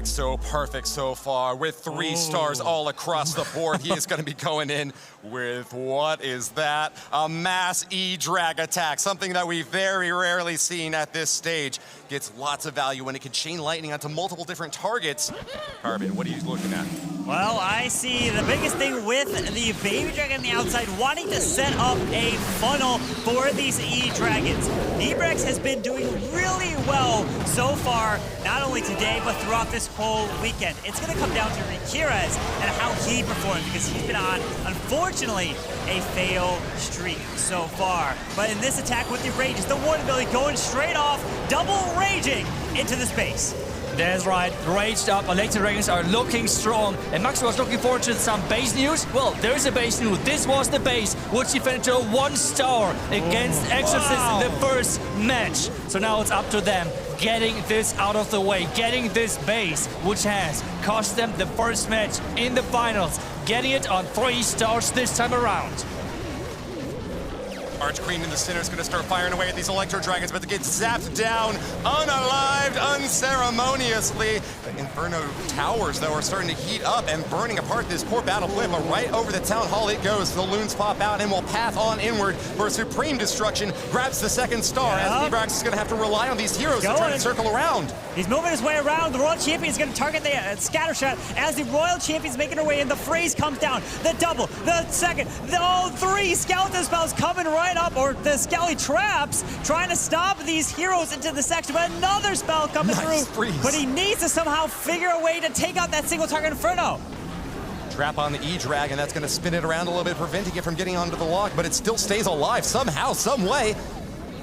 attack so perfect so far with 3 stars all across the board. He is going to be going in with, what is that? A mass E-drag attack, something that we've very rarely seen at this stage. Gets lots of value when it can chain lightning onto multiple different targets. Carbon, what are you looking at? Well, I see the biggest thing with the Baby Dragon on the outside, wanting to set up a funnel for these E-Dragons. Nebrex has been doing really well so far, not only today, but throughout this whole weekend. It's going to come down to Rikirez and how he performs, because he's been on, unfortunately, a fail streak so far. But in this attack with the Rages, the Warden ability going straight off, double raging into the space. That's right, raged up Electric Dragons are looking strong. And Max was looking forward to some base news. Well, there is a base news. This was the base, which defended to a 1-star against Exorcist in the first match. So now it's up to them getting this out of the way, getting this base, which has cost them the first match in the finals, getting it on 3 stars this time around. Archqueen in the center is going to start firing away at these Electro Dragons, but they get zapped down, unalived, unceremoniously. The Inferno Towers, though, are starting to heat up and burning apart this poor battle flip, but right over the Town Hall it goes. The loons pop out and will path on inward for supreme destruction. Grabs the 2nd star, as Nebrex is going to have to rely on these heroes to try to circle around. He's moving his way around. The Royal Champion is going to target the scatter shot as the Royal Champion's making her way in. The freeze comes down. The double, the second, all 3 skeleton spells coming right up, or the Skelly traps, trying to stop these heroes into the section, but another spell coming through. Freeze. But he needs to somehow figure a way to take out that single target Inferno. Trap on the E-Drag, and that's going to spin it around a little bit, preventing it from getting onto the lock, but it still stays alive somehow, some way.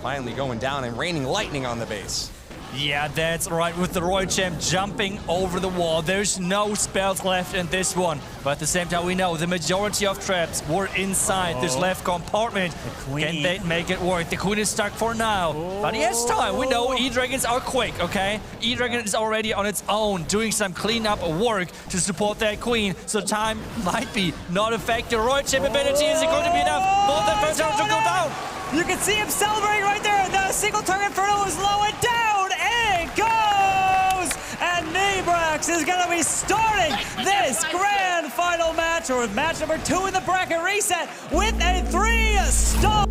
Finally going down and raining lightning on the base. Yeah, that's right, with the Royal Champ jumping over the wall. There's no spells left in this one. But at the same time, we know the majority of traps were inside this left compartment. Can they make it work? The Queen is stuck for now. But he has time. We know E-Dragons are quick, okay? E-Dragon is already on its own, doing some cleanup work to support that Queen. So time might be not affect the Royal Champ ability. Is it going to be enough for the first round to go down? You can see him celebrating right there. The single target Inferno is low and down. It goes! And Nebrex is going to be starting this grand final match, or match number 2 in the bracket reset, with a 3-star.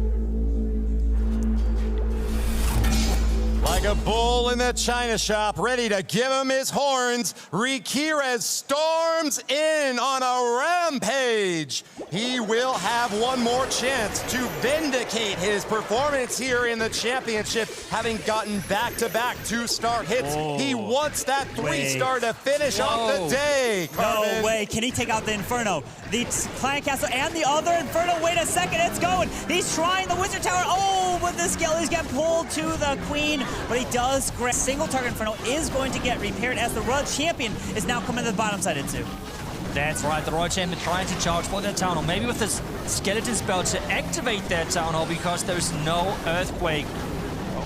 Like a bull in the china shop, ready to give him his horns, Rikirez storms in on a rampage. He will have one more chance to vindicate his performance here in the championship, having gotten back-to-back 2-star hits. He wants that 3-star to finish off the day. No way. Can he take out the Inferno? The Clan Castle and the other Inferno. Wait a second, it's going. He's trying the Wizard Tower. Oh, but the Skellies get pulled to the Queen. But he does grab. Single target Inferno is going to get repaired as the Royal Champion is now coming to the bottom side into. That's right, the Royal Champion trying to charge for that Town Hall. Maybe with this Skeleton spell to activate that Town Hall, because there's no Earthquake.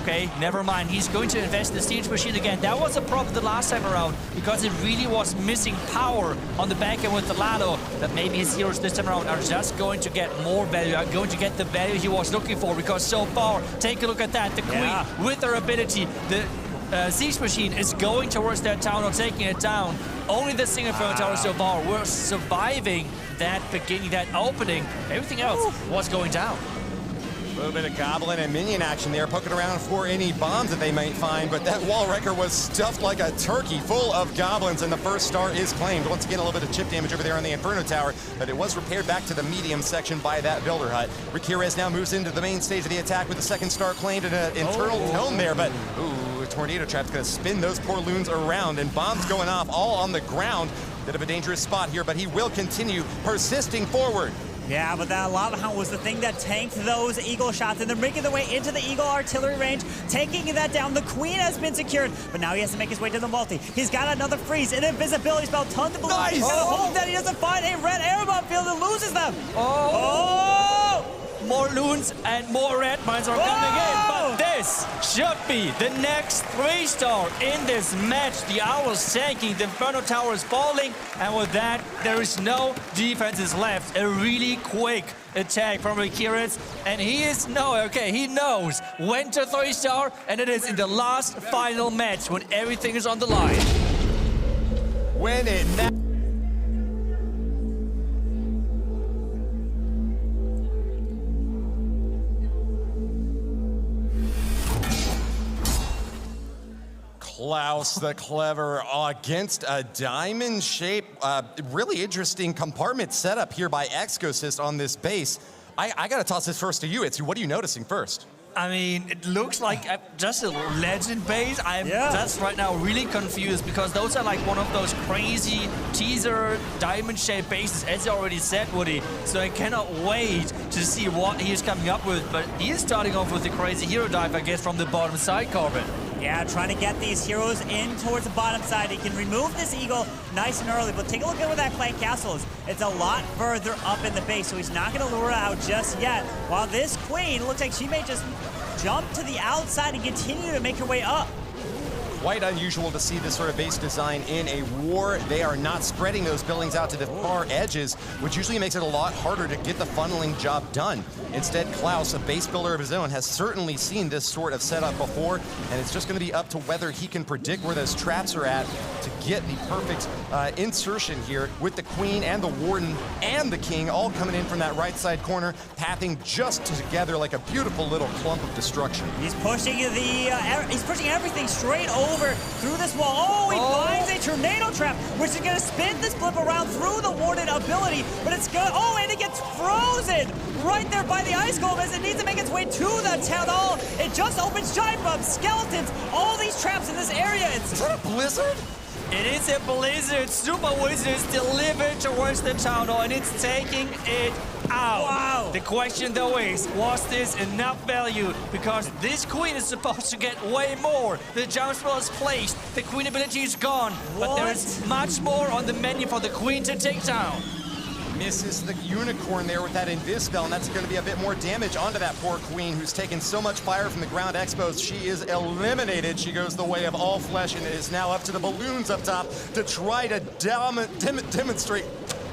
Okay, never mind. He's going to invest in the Siege Machine again. That was a problem the last time around, because it really was missing power on the back end with the Lado. But maybe his heroes this time around are just going to get more value, are going to get the value he was looking for, because so far, take a look at that. The Queen, with her ability, the Siege Machine is going towards that town or taking it down. Only the single Inferno Tower so far were surviving that beginning, that opening. Everything else was going down. A little bit of Goblin and Minion action there, poking around for any bombs that they might find, but that Wall Wrecker was stuffed like a turkey full of Goblins, and the 1st star is claimed. Once again, a little bit of chip damage over there on the Inferno Tower, but it was repaired back to the medium section by that Builder Hut. Rikirez now moves into the main stage of the attack with the 2nd star claimed and an internal tome there, but a Tornado Trap's gonna spin those poor loons around, and bombs going off all on the ground. Bit of a dangerous spot here, but he will continue persisting forward. Yeah, but that Lava Hound was the thing that tanked those Eagle shots, and they're making their way into the Eagle artillery range, taking that down. The Queen has been secured, but now he has to make his way to the multi. He's got another freeze, an invisibility spell, tons of balloons. Nice. He's gotta hope that he doesn't find a red air bomb field and loses them. More loons and more red mines are coming in, but this should be the next 3-star in this match. The Owl is tanking, the Inferno Tower is falling, and with that, there is no defenses left. A really quick attack from Rikirez, and he knows when to 3-star, and it is in the last final match when everything is on the line. When it Klaus the Clever against a diamond shape. Really interesting compartment setup here by Exosys on this base. I gotta toss this first to you. What are you noticing first? I mean, it looks like just a legend base. I'm just right now really confused because those are like one of those crazy teaser diamond-shaped bases, as you already said, Woody. So I cannot wait to see what he's coming up with. But he is starting off with the crazy hero dive, I guess, from the bottom side, Corbin. Yeah, trying to get these heroes in towards the bottom side. He can remove this eagle nice and early, but take a look at where that clan castle is. It's a lot further up in the base, so he's not going to lure it out just yet. While this queen looks like she may just jump to the outside and continue to make her way up. Quite unusual to see this sort of base design in a war. They are not spreading those buildings out to the far edges, which usually makes it a lot harder to get the funneling job done. Instead, Klaus, a base builder of his own, has certainly seen this sort of setup before, and it's just going to be up to whether he can predict where those traps are at to get the perfect insertion here with the queen and the warden and the king all coming in from that right side corner, pathing just together like a beautiful little clump of destruction. He's pushing he's pushing everything straight over through this wall. Oh, he finds a tornado trap, which is going to spin this blip around through the warden ability, but it's good. Oh, and it gets frozen right there by the ice golem as it needs to make its way to the town hall. It just opens giant bombs, skeletons, all these traps in this area. Is that a blizzard? It is a blizzard. Super Wizards delivered towards the town hall, and it's taking it out. Wow. The question, though, is, was this enough value? Because this queen is supposed to get way more. The jump spell is placed. The queen ability is gone. But there is much more on the menu for the queen to take down. Misses the unicorn there with that invis spell, and that's going to be a bit more damage onto that poor queen who's taken so much fire from the ground expos. She is eliminated. She goes the way of all flesh, and it is now up to the balloons up top to try to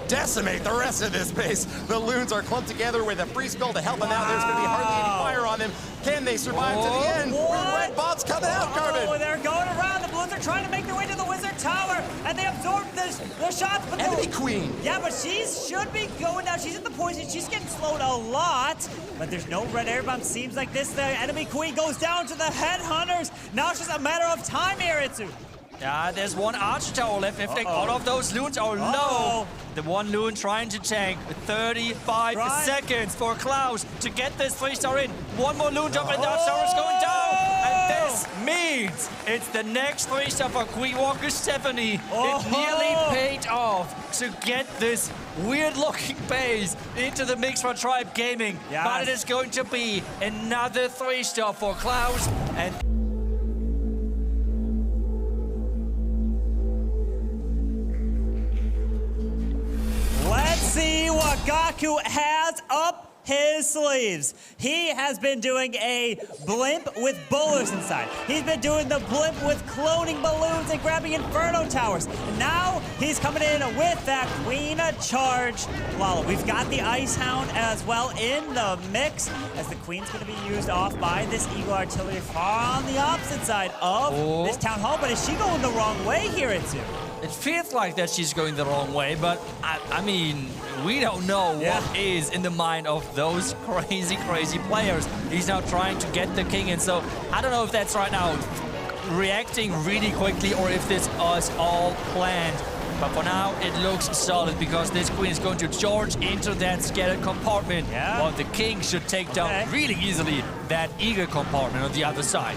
decimate the rest of this base. The loons are clumped together with a free spell to help them out. There's going to be hardly any fire on them. Can they survive to the end? Red bombs coming out, Carbon. Oh, they're going around. The balloons are trying to make their way to the wizard tower, and they absorb the shots. But Enemy queen. Yeah, but she should be going down. She's in the poison. She's getting slowed a lot. But there's no red air bomb. Seems like the enemy queen goes down to the headhunters. Now it's just a matter of time here, Itsu. Yeah, there's one archer tower left. In fact, all of those loons are low. The one loon trying to tank 35 seconds for Klaus to get this 3-star in. One more loon jump and the archer tower is going down. And this means it's the next 3-star for Queen Walker Stephanie. It nearly paid off to get this weird-looking base into the mix for Tribe Gaming. Yes. But it is going to be another 3-star for Klaus. And let's see what Gaku has up his sleeves. He has been doing a blimp with bullets inside. He's been doing the blimp with cloning balloons and grabbing inferno towers. And now he's coming in with that queen charge. Lala, we've got the Ice Hound as well in the mix, as the queen's going to be used off by this Eagle Artillery far on the opposite side of this town hall. But is she going the wrong way here, Itsu? It feels like that she's going the wrong way, but I mean, we don't know what is in the mind of those crazy players. He's now trying to get the king in, so I don't know if that's right now reacting really quickly or if this is all planned. But for now, it looks solid because this queen is going to charge into that scattered compartment. While the king should take down really easily that eagle compartment on the other side.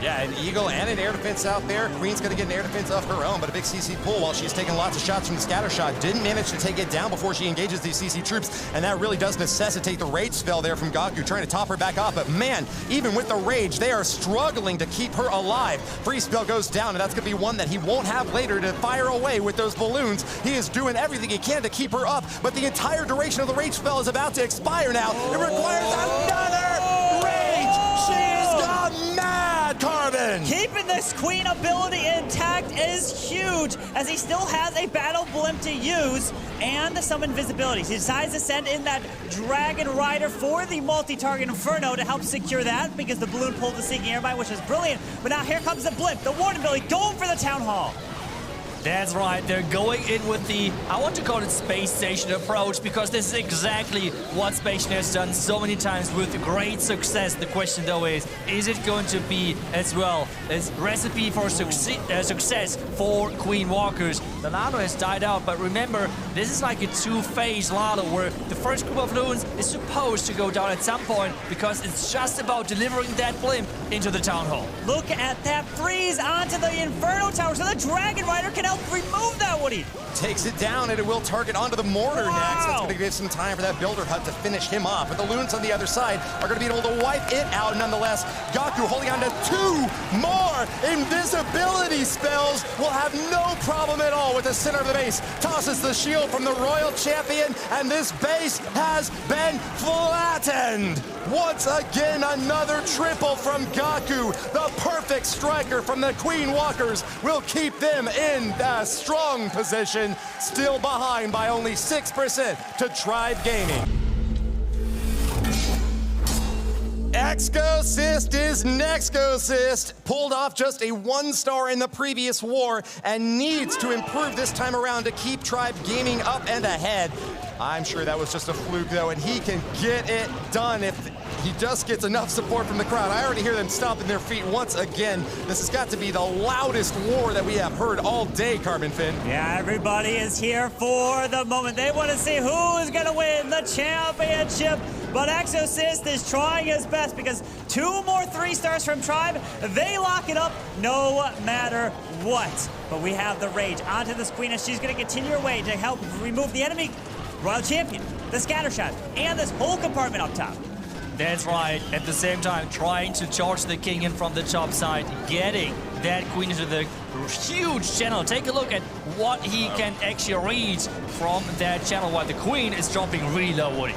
Yeah, an eagle and an air defense out there. Queen's going to get an air defense of her own, but a big CC pull while she's taking lots of shots from the scatter shot. Didn't manage to take it down before she engages these CC troops, and that really does necessitate the rage spell there from Gaku, trying to top her back off. But man, even with the rage, they are struggling to keep her alive. Free spell goes down, and that's going to be one that he won't have later to fire away with those balloons. He is doing everything he can to keep her up, but the entire duration of the rage spell is about to expire now. It requires another rage. She is gone mad, Carbon. Keeping this queen ability intact is huge, as he still has a battle blimp to use and some invisibility. He decides to send in that Dragon Rider for the multi-target Inferno to help secure that, because the balloon pulled the Seeking Airmine, which is brilliant. But now here comes the blimp, the Warden ability, going for the Town Hall. That's right, they're going in with the, I want to call it space station approach, because this is exactly what Space Station has done so many times with great success. The question though is it going to be as well as recipe for success for Queen Walkers? The Lado has died out, but remember, this is like a two-phase Lado where the first group of loons is supposed to go down at some point because it's just about delivering that blimp into the town hall. Look at that freeze onto the Inferno Tower, so the Dragon Rider can help remove that, Woody. Takes it down, and it will target onto the mortar Wow. next. That's going to give some time for that Builder Hut to finish him off. But the loons on the other side are going to be able to wipe it out nonetheless. Gaku holding on to 2 more invisibility spells. Will have no problem at all with the center of the base. Tosses the shield from the Royal Champion, and this base has been flattened. Once again, another triple from Gaku. The perfect striker from the Queen Walkers will keep them in a strong position, still behind by only 6% to Tribe Gaming. Exosist is Nexosist, pulled off just a 1-star in the previous war and needs to improve this time around to keep Tribe Gaming up and ahead. I'm sure that was just a fluke though, and he can get it done if he just gets enough support from the crowd. I already hear them stomping their feet once again. This has got to be the loudest war that we have heard all day, Carbon Finn. Yeah, everybody is here for the moment. They want to see who is going to win the championship. But Exosist is trying his best because 2 more 3-stars from Tribe. They lock it up no matter what. But we have the Rage onto this Queen, and she's going to continue her way to help remove the enemy Royal Champion, the Scattershot, and this whole compartment up top. That's right. At the same time, trying to charge the king in from the top side, getting that queen into the huge channel. Take a look at what he can actually read from that channel while the queen is dropping really low, Woody.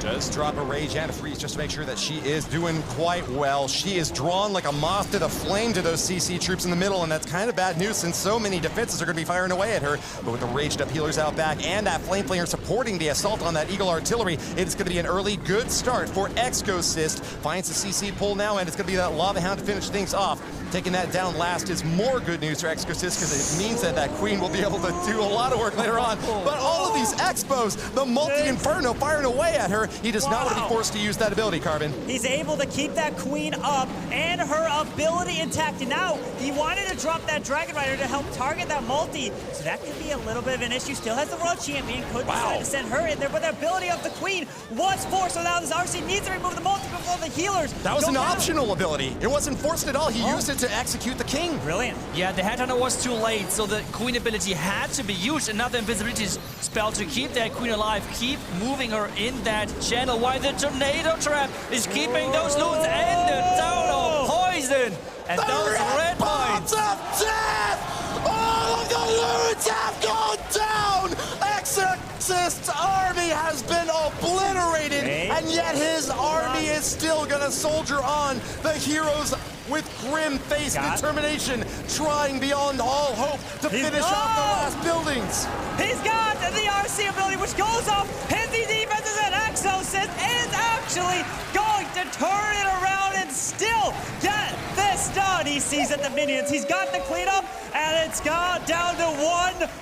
Does drop a Rage and a Freeze just to make sure that she is doing quite well. She is drawn like a moth to the flame to those CC troops in the middle, and that's kind of bad news since so many defenses are going to be firing away at her. But with the Raged up healers out back and that Flame Flinger supporting the assault on that Eagle Artillery, it's going to be an early good start for Exosist. Finds the CC pull now, and it's going to be that Lava Hound to finish things off. Taking that down last is more good news for Exosist because it means that that Queen will be able to do a lot of work later on. But all of these Expos, the multi-Inferno firing away at her, he does not want to be forced to use that ability, Carbon. He's able to keep that Queen up and her ability intact. And now he wanted to drop that Dragon Rider to help target that multi. So that could be a little bit of an issue. Still has the World Champion. Could decide to send her in there. But the ability of the Queen was forced. So now this RC needs to remove the multi before the healers. That was an optional ability. It wasn't forced at all. He used it to execute the King. Brilliant. Yeah, the Headhunter was too late, so the Queen ability had to be used. Another invisibility spell to keep that Queen alive, keep moving her in that channel, while the Tornado Trap is keeping those loons and the town of poison. And those red bombs of death! All of the loons have gone down! Exorcist's army has been obliterated, and yet his army is still gonna soldier on. The heroes with grim-faced determination, trying beyond all hope to finish off the last buildings. He's got the RC ability, which goes off, hits the defenses, and Exosist is actually going to turn it around and still get this done. He sees that the minions, he's got the cleanup, and it's got down to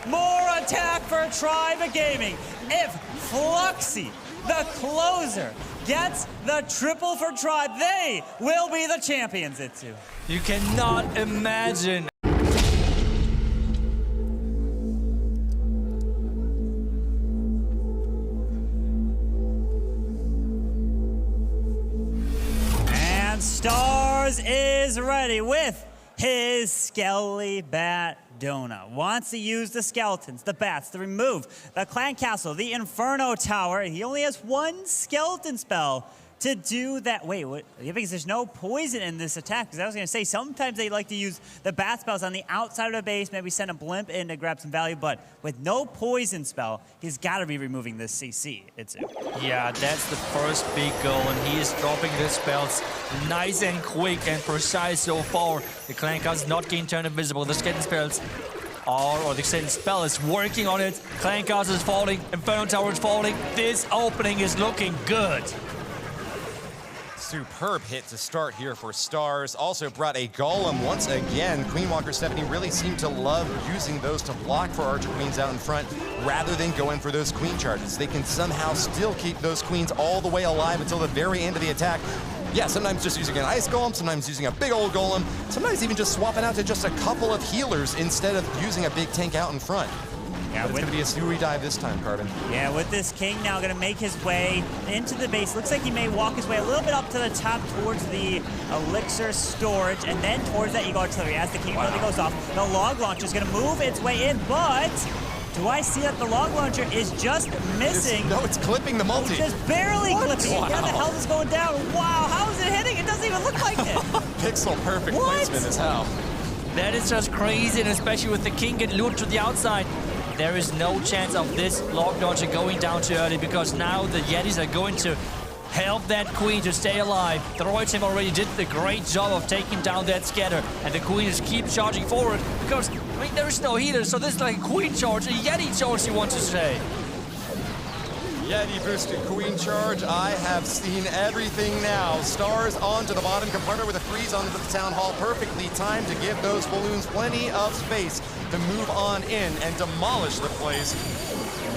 1 more attack for Tribe Gaming. If Fluxy, the closer, gets the triple for Tribe, they will be the champions, Itsu. You cannot imagine. And Stars is ready with his Skelly Bat Dona. Wants to use the skeletons, the bats, to remove the clan castle, the Inferno Tower. He only has 1 skeleton spell to do that. Wait, what? Because there's no poison in this attack. Because I was going to say, sometimes they like to use the bat spells on the outside of the base, maybe send a blimp in to grab some value, but with no poison spell, he's got to be removing this CC. Yeah, that's the first big goal, and he is dropping the spells nice and quick and precise so far. The clan cast not getting turned invisible. The skeleton spells or the skeleton spell is working on it. Clan cast is falling, Inferno Tower is falling. This opening is looking good. superb hit to start here for Stars. Also brought a Golem once again. Queen Walker Stephanie really seemed to love using those to block for Archer Queens out in front rather than going for those Queen charges. They can somehow still keep those Queens all the way alive until the very end of the attack. Yeah, sometimes just using an Ice Golem, sometimes using a big old Golem, sometimes even just swapping out to just a couple of healers instead of using a big tank out in front. Yeah, it's going to be a Stewie dive this time, Carbon. Yeah, with this King now going to make his way into the base. Looks like he may walk his way a little bit up to the top towards the Elixir storage, and then towards that Eagle Artillery. As the King really goes off, the Log Launcher is going to move its way in, but do I see that the Log Launcher is just missing? No, it's clipping the multi. It's just barely clipping it. Wow. Where the hell is going down? Wow, how is it hitting? It doesn't even look like it. Pixel perfect placement is how. That is just crazy, and especially with the King getting lured to the outside. There is no chance of this Log Launcher going down too early, because now the Yetis are going to help that Queen to stay alive. The Royal Team already did the great job of taking down that scatter, and the Queen just keeps charging forward because, I mean, there is no healer, so this is like a Queen charge, a Yeti charge, you want to say. Yeti boosted Queen charge. I have seen everything now. Stars onto the bottom compartment with a freeze onto the Town Hall. Perfectly timed to give those balloons plenty of space to move on in and demolish the place.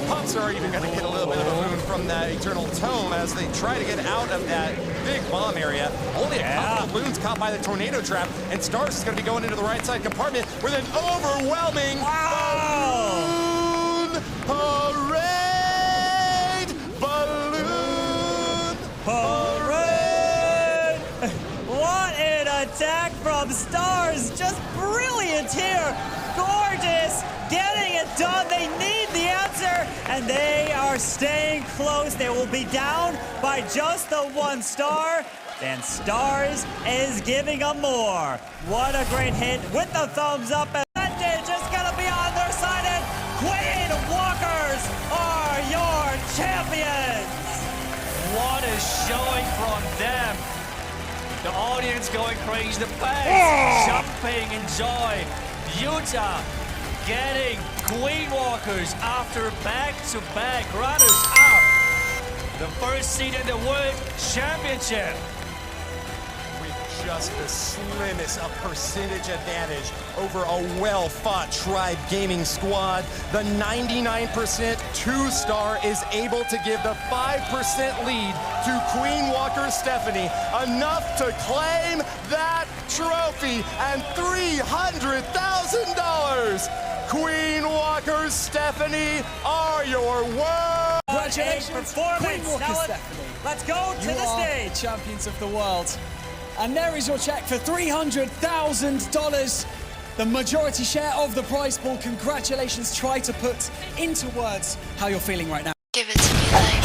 Pups are even going to get a little bit of a boon from that Eternal Tome as they try to get out of that big bomb area. Only a couple of balloons caught by the Tornado Trap, and Stars is going to be going into the right side compartment with an overwhelming balloon parade! Balloon parade! What an attack from Stars! Just brilliant here! Gorgeous! Getting it done! They need the answer, and they are staying close. They will be down by just the 1 star, and Stars is giving them more. What a great hit with the thumbs up, and that is just gonna be on their side, and Queen Walkers are your champions! What a showing from them. The audience going crazy, the fans jumping in joy. Utah getting Queen Walkers after back-to-back runners-up. The first seed in the World Championship. With just the slimmest of percentage advantage over a well-fought Tribe Gaming squad, the 99% 2-star is able to give the 5% lead to Queen Walker Stephanie, enough to claim that trophy and $300,000. Queen Walker Stephanie are your world. Congratulations, performance. Queen Walker Stephanie. Let's go to the stage. Champions of the world. And there is your check for $300,000. The majority share of the prize pool. Congratulations. Try to put into words how you're feeling right now. Give it to me like